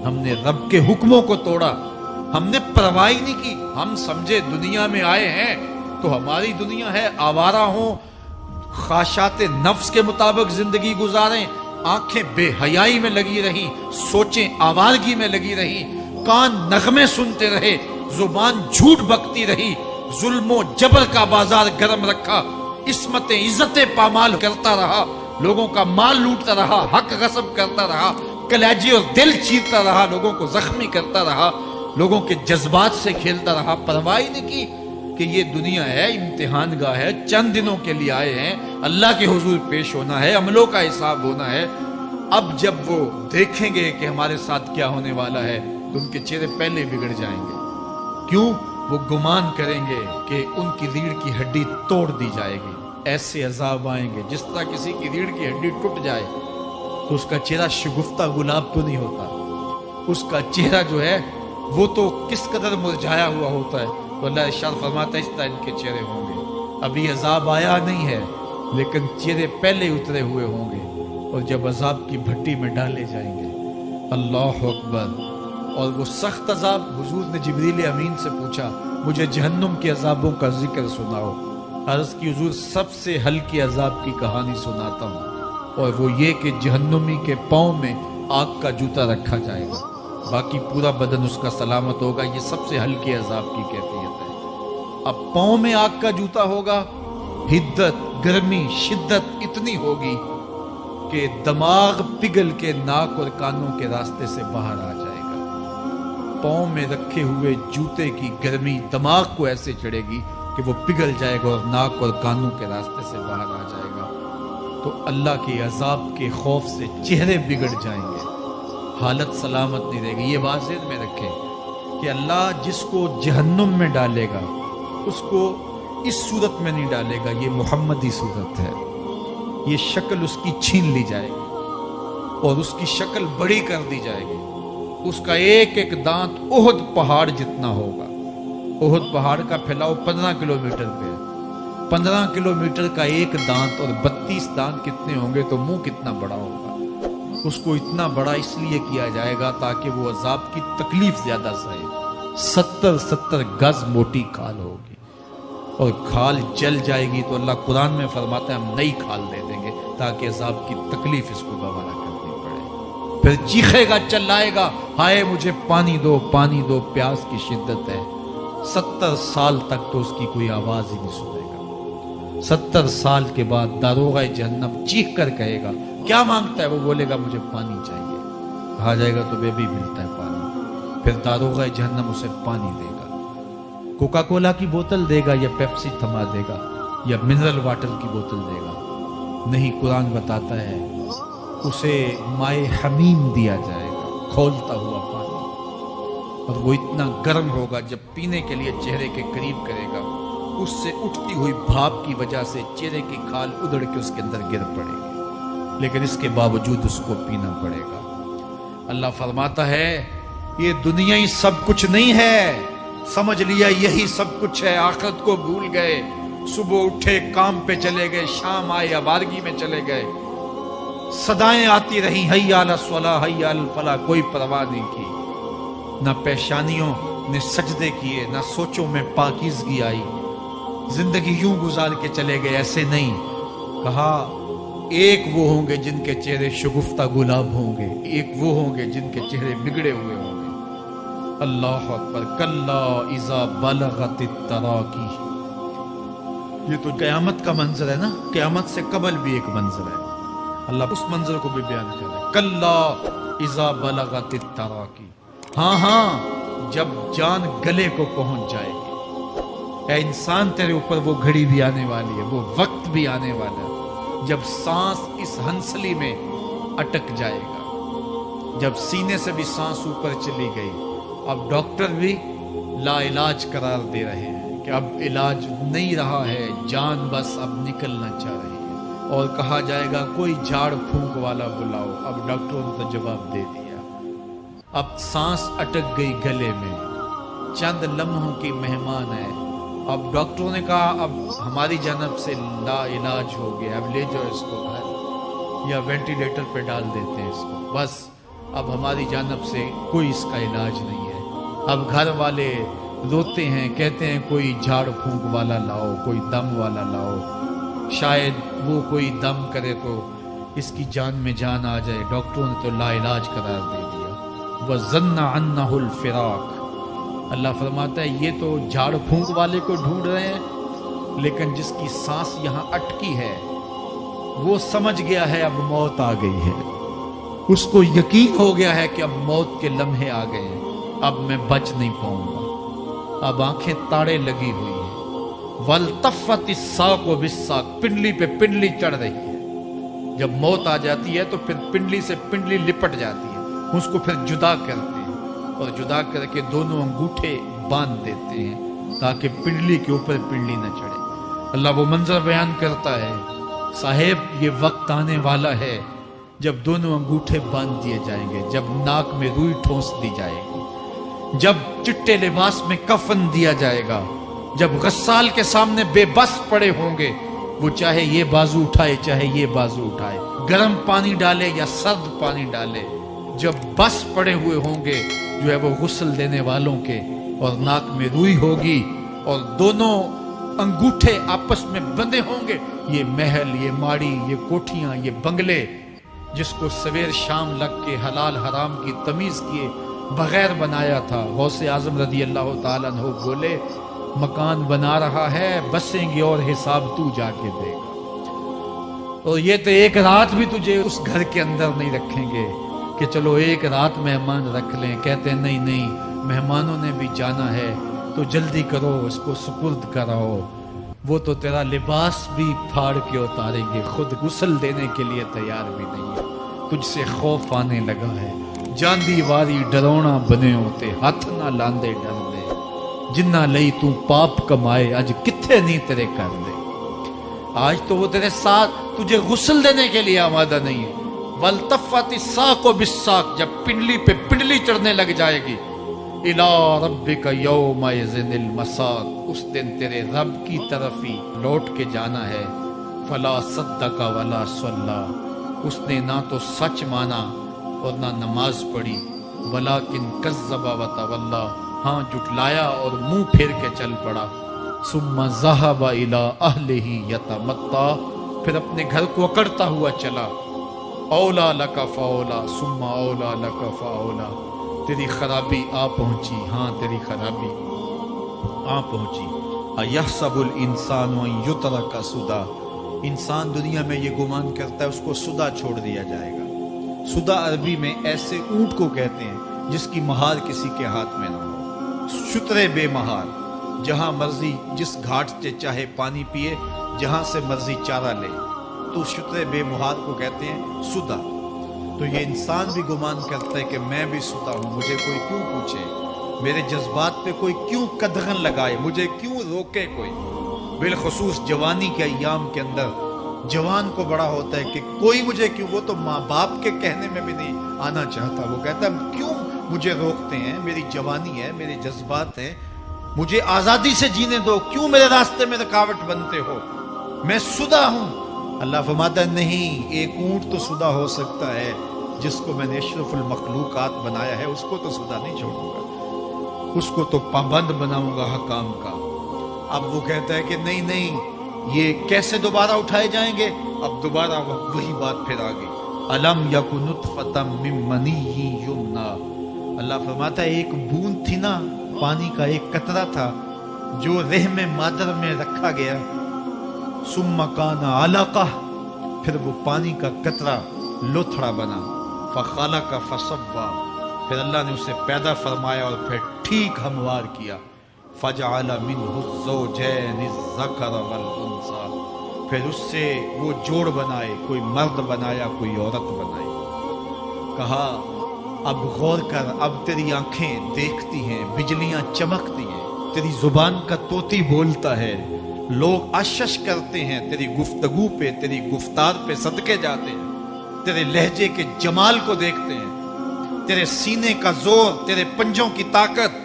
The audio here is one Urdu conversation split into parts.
ہم نے رب کے حکموں کو توڑا، ہم نے پرواہ ہی نہیں کی۔ ہم سمجھے دنیا میں آئے ہیں تو ہماری دنیا ہے، آوارہ ہوں، خواہشات نفس کے مطابق زندگی گزاریں، آنکھیں بے حیائی میں لگی رہیں، سوچیں آوارگی میں لگی رہیں، کان نغمے سنتے رہے، زبان جھوٹ بکتی رہی، ظلم و جبر کا بازار گرم رکھا، عصمتیں عزتیں پامال کرتا رہا، لوگوں کا مال لوٹتا رہا، حق غصب کرتا رہا، کلیجے اور دل چیرتا رہا، لوگوں کو زخمی کرتا رہا، لوگوں کے جذبات سے کھیلتا رہا، پرواہ نہیں کی کہ یہ دنیا ہے، امتحان گاہ ہے، چند دنوں کے لیے آئے ہیں، اللہ کے حضور پیش ہونا ہے، عملوں کا حساب ہونا ہے۔ اب جب وہ دیکھیں گے کہ ہمارے ساتھ کیا ہونے والا ہے تو ان کے چہرے پہلے بگڑ جائیں گے۔ کیوں؟ وہ گمان کریں گے کہ ان کی ریڑھ کی ہڈی توڑ دی جائے گی، ایسے عذاب آئیں گے جس طرح کسی کی ریڑھ کی ہڈی ٹوٹ جائے تو اس کا چہرہ شگفتہ گلاب تو نہیں ہوتا، اس کا چہرہ جو ہے وہ تو کس قدر مرجھایا ہوا ہوتا ہے۔ تو اللہ ارشاد فرماتا ہے اس طرح ان کے چہرے ہوں گے۔ ابھی عذاب آیا نہیں ہے لیکن چہرے پہلے اترے ہوئے ہوں گے، اور جب عذاب کی بھٹی میں ڈالے جائیں گے، اللہ اکبر، اور وہ سخت عذاب، حضور نے جبریل امین سے پوچھا مجھے جہنم کے عذابوں کا ذکر سناؤ۔ عرض کی حضور سب سے ہلکی عذاب کی کہانی سناتا ہوں، اور وہ یہ کہ جہنمی کے پاؤں میں آگ کا جوتا رکھا جائے گا، باقی پورا بدن اس کا سلامت ہوگا۔ یہ سب سے ہلکی عذاب کی کیفیت ہے۔ اب پاؤں میں آگ کا جوتا ہوگا، حدت، گرمی، شدت اتنی ہوگی کہ دماغ پگھل کے ناک اور کانوں کے راستے سے باہر آ جائے گا۔ پاؤں میں رکھے ہوئے جوتے کی گرمی دماغ کو ایسے چڑھے گی کہ وہ پگھل جائے گا اور ناک اور کانوں کے راستے سے باہر آ جائے گا۔ تو اللہ کے عذاب کے خوف سے چہرے بگڑ جائیں گے، حالت سلامت نہیں رہے گی۔ یہ بات ذہن میں رکھیں کہ اللہ جس کو جہنم میں ڈالے گا اس کو اس صورت میں نہیں ڈالے گا، یہ محمدی صورت ہے، یہ شکل اس کی چھین لی جائے گی اور اس کی شکل بڑی کر دی جائے گی۔ اس کا ایک ایک دانت احد پہاڑ جتنا ہوگا۔ احد پہاڑ کا پھیلاؤ 15 کلومیٹر پہ ہے، 15 کلومیٹر کا ایک دانت اور 32 دانت کتنے ہوں گے تو منہ کتنا بڑا ہوگا۔ اس کو اتنا بڑا اس لیے کیا جائے گا تاکہ وہ عذاب کی تکلیف زیادہ سہے۔ 70 گز موٹی کھال ہوگی اور کھال جل جائے گی تو اللہ قرآن میں فرماتا ہے ہم نئی کھال دے دیں گے تاکہ عذاب کی تکلیف اس کو گوارا کرنی پڑے۔ پھر چیخے گا، چلائے گا، ہائے مجھے پانی دو، پانی دو، پیاس کی شدت ہے۔ 70 سال تک تو اس کی کوئی آواز ہی نہیں سنے گا۔ 70 سال کے بعد داروغہ جہنم چیخ کر کہے گا کیا مانگتا ہے؟ وہ بولے گا مجھے پانی چاہیے۔ کہا جائے گا تو بے بھی ملتا ہے پانی۔ پھر داروغہ جہنم اسے پانی دے گا، کوکا کولا کی بوتل دے گا یا پیپسی تھما دے گا یا منرل واٹر کی بوتل دے گا؟ نہیں، قرآن بتاتا ہے اسے مائے حمیم دیا جائے گا، کھولتا ہوا پانی، اور وہ اتنا گرم ہوگا جب پینے کے لیے چہرے کے قریب کرے گا اس سے اٹھتی ہوئی بھاپ کی وجہ سے چہرے کی کھال ادڑ کے اس کے اندر گر پڑے گی، لیکن اس کے باوجود اس کو پینا پڑے گا۔ اللہ فرماتا ہے یہ دنیا ہی سب کچھ نہیں ہے، سمجھ لیا یہی سب کچھ ہے، آخرت کو بھول گئے، صبح اٹھے کام پہ چلے گئے، شام آئے آوارگی میں چلے گئے، صدائیں آتی رہیں حی علی الصلاح حی علی الفلاح، کوئی پرواہ نہیں کی، نہ پیشانیوں نے سجدے کیے، نہ سوچوں میں پاکیزگی آئی، زندگی یوں گزار کے چلے گئے۔ ایسے نہیں، کہا ایک وہ ہوں گے جن کے چہرے شگفتہ گلاب ہوں گے، ایک وہ ہوں گے جن کے چہرے بگڑے ہوئے ہوں گے۔ اللہ اکبر، کلا اذا بلغت التراقی، یہ تو قیامت کا منظر ہے نا، قیامت سے قبل بھی ایک منظر ہے، اللہ اس منظر کو بھی بیان کر رہا ہے، کلا اذا بلغت التراقی، ہاں جب جان گلے کو پہنچ جائے گی۔ اے انسان تیرے اوپر وہ گھڑی بھی آنے والی ہے، وہ وقت بھی آنے والا ہے جب سانس اس ہنسلی میں اٹک جائے گا، جب سینے سے بھی سانس اوپر چلی گئی، اب ڈاکٹر بھی لا علاج قرار دے رہے ہیں کہ اب علاج نہیں رہا ہے، جان بس اب نکلنا چاہ رہی ہے، اور کہا جائے گا کوئی جھاڑ پھونک والا بلاؤ۔ اب ڈاکٹروں نے تو جواب دے دیا، اب سانس اٹک گئی گلے میں، چند لمحوں کی مہمان ہے، اب ڈاکٹروں نے کہا اب ہماری جانب سے لا علاج ہو گیا، اب لے جاؤ اس کو گھر یا وینٹیلیٹر پہ ڈال دیتے ہیں اس کو، بس اب ہماری جانب سے کوئی اس کا علاج نہیں ہے۔ اب گھر والے روتے ہیں، کہتے ہیں کوئی جھاڑ پھونک والا لاؤ، کوئی دم والا لاؤ، شاید وہ کوئی دم کرے تو اس کی جان میں جان آ جائے۔ ڈاکٹروں نے تو لا علاج قرار دے دیا۔ وَظَنَّ عَنَّهُ الْفِرَاقُ، اللہ فرماتا ہے یہ تو جھاڑ پھونک والے کو ڈھونڈ رہے ہیں، لیکن جس کی سانس یہاں اٹکی ہے وہ سمجھ گیا ہے اب موت آ گئی ہے، اس کو یقین ہو گیا ہے کہ اب موت کے لمحے آ گئے ہیں، اب میں بچ نہیں پاؤں گا۔ اب آنکھیں تاڑے لگی ہوئی ہیں۔ وَالْتَفَّتِ السَّاقُ بِالسَّاقِ، پنڈلی پہ پنڈلی چڑھ رہی ہے۔ جب موت آ جاتی ہے تو پھر پنڈلی سے پنڈلی لپٹ جاتی ہے، اس کو پھر جدا کرتے ہیں اور جدا کر کے دونوں انگوٹھے باندھ دیتے ہیں تاکہ پنڈلی کے اوپر پنڈلی نہ چڑھے۔ اللہ وہ منظر بیان کرتا ہے، صاحب یہ وقت آنے والا ہے جب دونوں انگوٹھے باندھ دیے جائیں گے، جب ناک میں روئی ٹھونس دی جائے گی، جب چٹے لباس میں کفن دیا جائے گا، جب غسال کے سامنے بے بس پڑے ہوں گے، وہ چاہے یہ بازو اٹھائے چاہے یہ بازو اٹھائے، گرم پانی ڈالے یا سرد پانی ڈالے، جب بس پڑے ہوئے ہوں گے جو ہے وہ غسل دینے والوں کے، اور ناک میں روئی ہوگی اور دونوں انگوٹھے آپس میں بندھے ہوں گے۔ یہ محل، یہ ماڑی، یہ کوٹھیاں، یہ بنگلے جس کو سویر شام لگ کے حلال حرام کی تمیز کیے بغیر بنایا تھا، غوث اعظم رضی اللہ تعالیٰ عنہ بولے مکان بنا رہا ہے، بسیں گے اور حساب تو جا کے دے گا، اور یہ تو ایک رات بھی تجھے اس گھر کے اندر نہیں رکھیں گے کہ چلو ایک رات مہمان رکھ لیں۔ کہتے ہیں نہیں نہیں، مہمانوں نے بھی جانا ہے تو جلدی کرو، اس کو سپرد کراؤ، وہ تو تیرا لباس بھی پھاڑ کے اتاریں گے، خود غسل دینے کے لیے تیار بھی نہیں ہے، تجھ سے خوف آنے لگا ہے، جاندی واری ڈرونا بنے ہوتے، ہاتھ نہ لاندے ڈر دے، جنہ لئی تو پاپ کمائے اج کتھے نہیں تیرے کر دے۔ آج تو وہ تیرے ساتھ تجھے غسل دینے کے لیے آمادہ نہیں ہے۔ وَالْتَفَّتِ السَّاقُ بِالسَّاقِ، جب پنڈلی پہ پنڈلی چڑھنے لگ جائے گی، إِلَىٰ رَبِّكَ يَوْمَئِذٍ الْمَسَاقُ، اس دن تیرے رب کی طرف ہی لوٹ کے جانا ہے۔ فَلَا صَدَّقَ وَلَا صَلَّىٰ، اس نے نہ تو سچ مانا اور نہ نماز پڑھی، وَلَٰكِنْ كَذَّبَ وَتَوَلَّىٰ، ہاں جھٹلایا اور منہ پھیر کے چل پڑا۔ ثُمَّ ذَهَبَ إِلَىٰ أَهْلِهِ يَتَمَطَّىٰ، پھر اپنے گھر کو اکڑتا ہوا چلا۔ اولا لک فاولا ثم اولا لک فاولا، تیری خرابی آ پہنچی، ہاں تیری خرابی آ پہنچی۔ ایحسب الانسان ان یترک سدی، انسان دنیا میں یہ گمان کرتا ہے اس کو سدا چھوڑ دیا جائے گا۔ سدا عربی میں ایسے اونٹ کو کہتے ہیں جس کی مہار کسی کے ہاتھ میں نہ ہو، شترے بے مہار، جہاں مرضی جس گھاٹ سے چاہے پانی پیے، جہاں سے مرضی چارہ لے، تو شترے بے مہار کو کہتے ہیں سدا۔ تو یہ انسان بھی گمان کرتا ہے کہ میں بھی سدا ہوں، مجھے کوئی کیوں پوچھے، میرے جذبات پہ کوئی کیوں قدغن لگائے، مجھے کیوں روکے کوئی۔ بالخصوص جوانی کے ایام کے اندر جوان کو بڑا ہوتا ہے کہ کوئی مجھے کیوں، وہ تو ماں باپ کے کہنے میں بھی نہیں آنا چاہتا، وہ کہتا ہے کیوں مجھے روکتے ہیں، میری جوانی ہے، میرے جذبات ہیں، مجھے آزادی سے جینے دو، کیوں میرے راستے میں رکاوٹ بنتے ہو، میں سدا ہوں۔ اللہ فرماتا ہے نہیں، ایک اونٹ تو سدا ہو سکتا ہے، جس کو میں نے اشرف المخلوقات بنایا ہے، اس کو تو سدا نہیں چھوڑوں گا، اس کو تو پابند بناؤں گا حکام کا۔ اب وہ کہتا ہے کہ نہیں نہیں، یہ کیسے دوبارہ اٹھائے جائیں گے؟ اب دوبارہ وہی بات پھر آ گئی، الم یک نطفۃ من منی یمنی، اللہ فرماتا ہے ایک بوند تھی نا، پانی کا ایک قطرہ تھا جو رحم مادر میں رکھا گیا، ثم کان علقہ، پھر وہ پانی کا قطرہ لوتھڑا بنا، فخلق فسوی، پھر اللہ نے اسے پیدا فرمایا اور پھر ٹھیک ہموار کیا، فجعل منہ الزوجین الذکر والانثی، پھر اس سے وہ جوڑ بنائے، کوئی مرد بنایا کوئی عورت بنائی۔ کہا اب غور کر، اب تیری آنکھیں دیکھتی ہیں، بجلیاں چمکتی ہیں، تیری زبان کا طوطی بولتا ہے، لوگ اشش کرتے ہیں تیری گفتگو پہ، تیری گفتار پہ صدقے جاتے ہیں، تیرے لہجے کے جمال کو دیکھتے ہیں، تیرے سینے کا زور، تیرے پنجوں کی طاقت،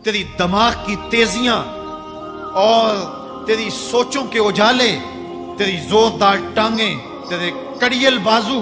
تیری دماغ کی تیزیاں اور تیری سوچوں کے اجالے، تیری زوردار ٹانگیں، تیرے کڑیل بازو،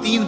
3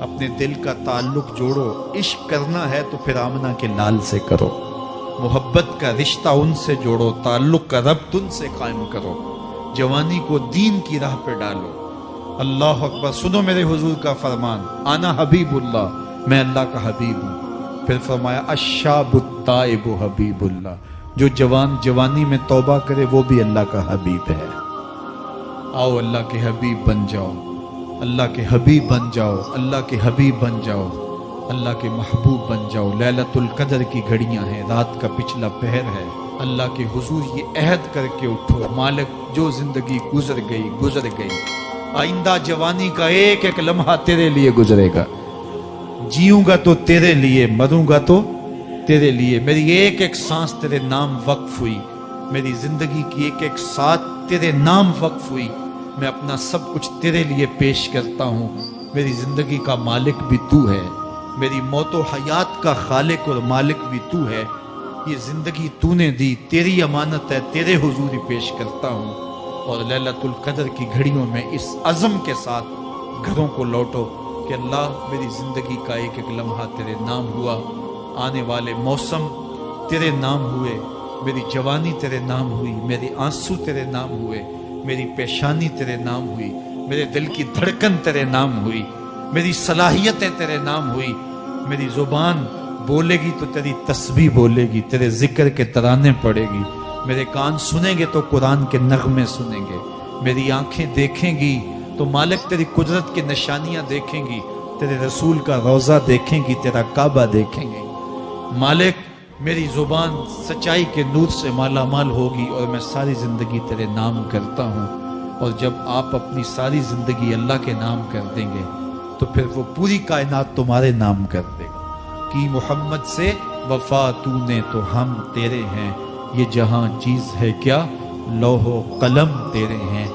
اپنے دل کا تعلق جوڑو، عشق کرنا ہے تو پھر آمنہ کے لال سے کرو، محبت کا رشتہ ان سے جوڑو، تعلق کا ربط ان سے قائم کرو، جوانی کو دین کی راہ پہ ڈالو۔ اللہ اکبر۔ سنو میرے حضور کا فرمان، انا حبیب اللہ، میں اللہ کا حبیب ہوں۔ پھر فرمایا الشاب التائب حبیب اللہ، جو جوان جوانی میں توبہ کرے وہ بھی اللہ کا حبیب ہے۔ آؤ اللہ کے حبیب بن جاؤ، اللہ کے حبیب بن جاؤ، اللہ کے حبیب بن جاؤ، اللہ کے محبوب بن جاؤ۔ لیلۃ القدر کی گھڑیاں ہیں، رات کا پچھلا پہر ہے، اللہ کے حضور یہ عہد کر کے اٹھو، مالک جو زندگی گزر گئی، آئندہ جوانی کا ایک ایک لمحہ تیرے لیے گزرے گا، جیوں گا تو تیرے لیے، مروں گا تو تیرے لیے، میری ایک ایک سانس تیرے نام وقف ہوئی، میری زندگی کی ایک ایک ساتھ تیرے نام وقف ہوئی، میں اپنا سب کچھ تیرے لیے پیش کرتا ہوں۔ میری زندگی کا مالک بھی تو ہے، میری موت و حیات کا خالق اور مالک بھی تو ہے، یہ زندگی تو نے دی، تیری امانت ہے، تیرے حضور ہی پیش کرتا ہوں۔ اور لیلۃ القدر کی گھڑیوں میں اس عزم کے ساتھ گھروں کو لوٹو کہ اللہ میری زندگی کا ایک ایک لمحہ تیرے نام ہوا، آنے والے موسم تیرے نام ہوئے، میری جوانی تیرے نام ہوئی، میرے آنسو تیرے نام ہوئے، میری پیشانی تیرے نام ہوئی، میرے دل کی دھڑکن تیرے نام ہوئی، میری صلاحیتیں تیرے نام ہوئی، میری زبان بولے گی تو تیری تسبیح بولے گی، تیرے ذکر کے ترانے پڑے گی، میرے کان سنیں گے تو قرآن کے نغمے سنیں گے، میری آنکھیں دیکھیں گی تو مالک تیری قدرت کی نشانیاں دیکھیں گی، تیرے رسول کا روضہ دیکھیں گی، تیرا کعبہ دیکھیں گے۔ مالک میری زبان سچائی کے نور سے مالا مال ہوگی اور میں ساری زندگی تیرے نام کرتا ہوں۔ اور جب آپ اپنی ساری زندگی اللہ کے نام کر دیں گے تو پھر وہ پوری کائنات تمہارے نام کر دے گا۔ کہ محمد سے وفا تو نے تو ہم تیرے ہیں، یہ جہاں چیز ہے کیا، لوح و قلم تیرے ہیں۔